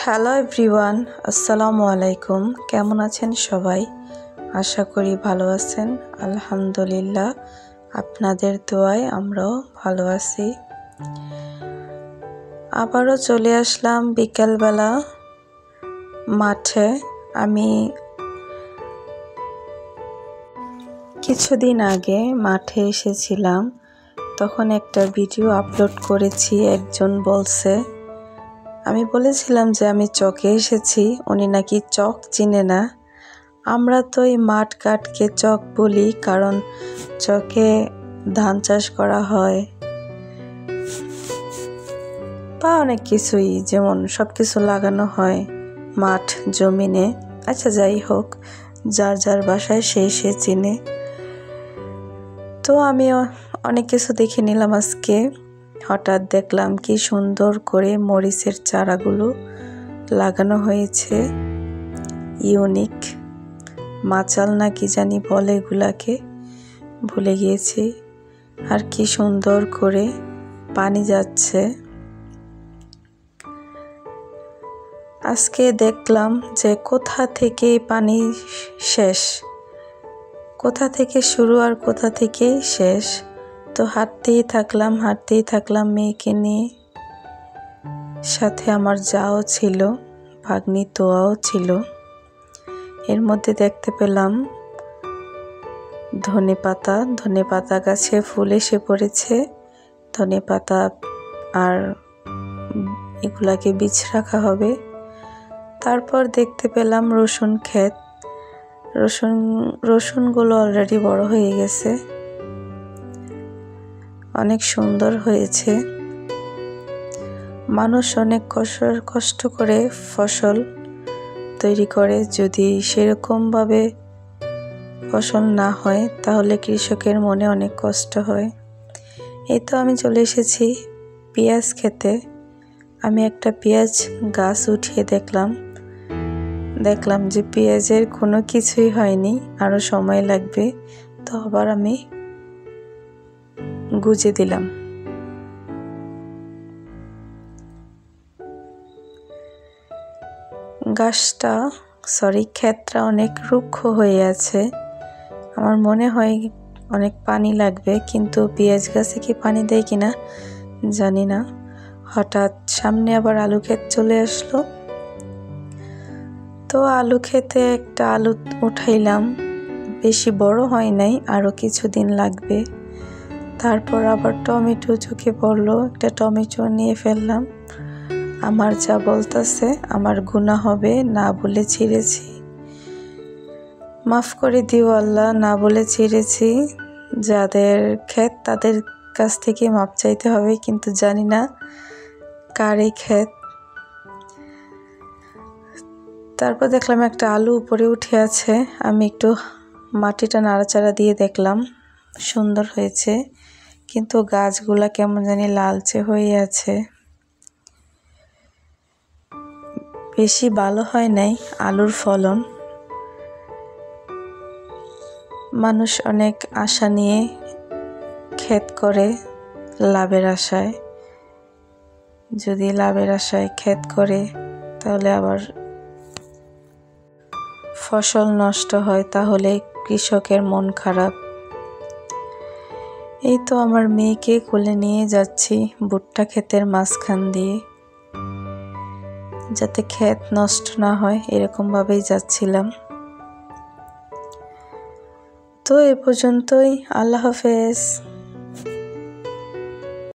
Hello everyone, আসসালামু আলাইকুম। কেমন আছেন সবাই? আশা করি ভালো আছেন। আলহামদুলিল্লাহ, আপনাদের দোয়ায় আমরাও ভালো আছি। আবারও চলে আসলাম বিকেলবেলা মাঠে। আমি কিছুদিন আগে মাঠে এসেছিলাম, তখন একটা ভিডিও আপলোড করেছি। একজন বলছে, আমি বলেছিলাম যে আমি চকে এসেছি, উনি নাকি চক চিনে না। আমরা তো এই মাঠ কাটকে চক বলি, কারণ চকে ধান চাষ করা হয় বা অনেক কিছুই, যেমন সব কিছু লাগানো হয় মাঠ জমিনে। আচ্ছা, যাই হোক, যার যার বাসায় সে চিনে। তো আমি অনেক কিছু দেখে নিলাম আজকে। হঠাৎ দেখলাম কি সুন্দর করে মরিচের চারাগুলো লাগানো হয়েছে। ইউনিক মাচাল না কি জানি বলে এগুলাকে, ভুলে গিয়েছি। আর কি সুন্দর করে পানি যাচ্ছে। আজকে দেখলাম যে কোথা থেকে পানি শেষ, কোথা থেকে শুরু আর কোথা থেকে শেষ। তো হাঁটতেই থাকলাম মেয়েকে নিয়ে। সাথে আমার যাও ছিল, ভাগ্নি তোয়াও ছিল। এর মধ্যে দেখতে পেলাম ধনেপাতা গাছে ফুল এসে পড়েছে। ধনেপাতা আর এগুলাকে বীজ রাখা হবে। তারপর দেখতে পেলাম রসুন ক্ষেত। রসুনগুলো অলরেডি বড় হয়ে গেছে, অনেক সুন্দর হয়েছে। মানুষ অনেক কষ্ট করে ফসল তৈরি করে, যদি সেরকমভাবে ফসল না হয় তাহলে কৃষকের মনে অনেক কষ্ট হয়। এই তো আমি চলে এসেছি পেঁয়াজ খেতে। আমি একটা পেঁয়াজ গাছ উঠিয়ে দেখলাম যে পেঁয়াজের কোনো কিছুই হয়নি, আরো সময় লাগবে। তো আবার আমি গুজে দিলাম। ক্ষেতটা অনেক রুক্ষ হয়ে আছে। আমার মনে হয় অনেক পানি লাগবে, কিন্তু পেঁয়াজ গাছে কি পানি দেয় কিনা জানি না। হঠাৎ সামনে আবার আলু ক্ষেত চলে আসলো। তো আলু ক্ষেতে একটা আলু উঠাইলাম, বেশি বড় হয় নাই, আরো কিছুদিন লাগবে। তারপর আবার টমেটো চোখে পড়লো, একটা টমেটো নিয়ে ফেললাম। আমার যা বলতেছে আমার গুনাহ হবে, না বলে ছিঁড়েছি। মাফ করে দিও আল্লাহ, না বলে ছিঁড়েছি। যাদের ক্ষেত তাদের কাছ থেকে মাপ চাইতে হবে, কিন্তু জানি না কার এই ক্ষেত। তারপর দেখলাম একটা আলু উপরে উঠে আছে। আমি একটু মাটিটা নাড়াচাড়া দিয়ে দেখলাম, সুন্দর হয়েছে, কিন্তু গাছগুলা কেমন জানি লালচে হয়ে আছে। বেশি ভালো হয় নাই আলুর ফলন। মানুষ অনেক আশা নিয়ে ক্ষেত করে লাভের আশায়। যদি লাভের আশায় ক্ষেত করে তাহলে আবার ফসল নষ্ট হয়, তাহলে কৃষকের মন খারাপ। এই তো আমার মেয়েকে কোলে নিয়ে যাচ্ছি ভুট্টা ক্ষেতের মাঝখান দিয়ে, যাতে ক্ষেত নষ্ট না হয়, এরকম ভাবেই যাচ্ছিলাম। তো এ পর্যন্তই, আল্লাহ হাফেজ।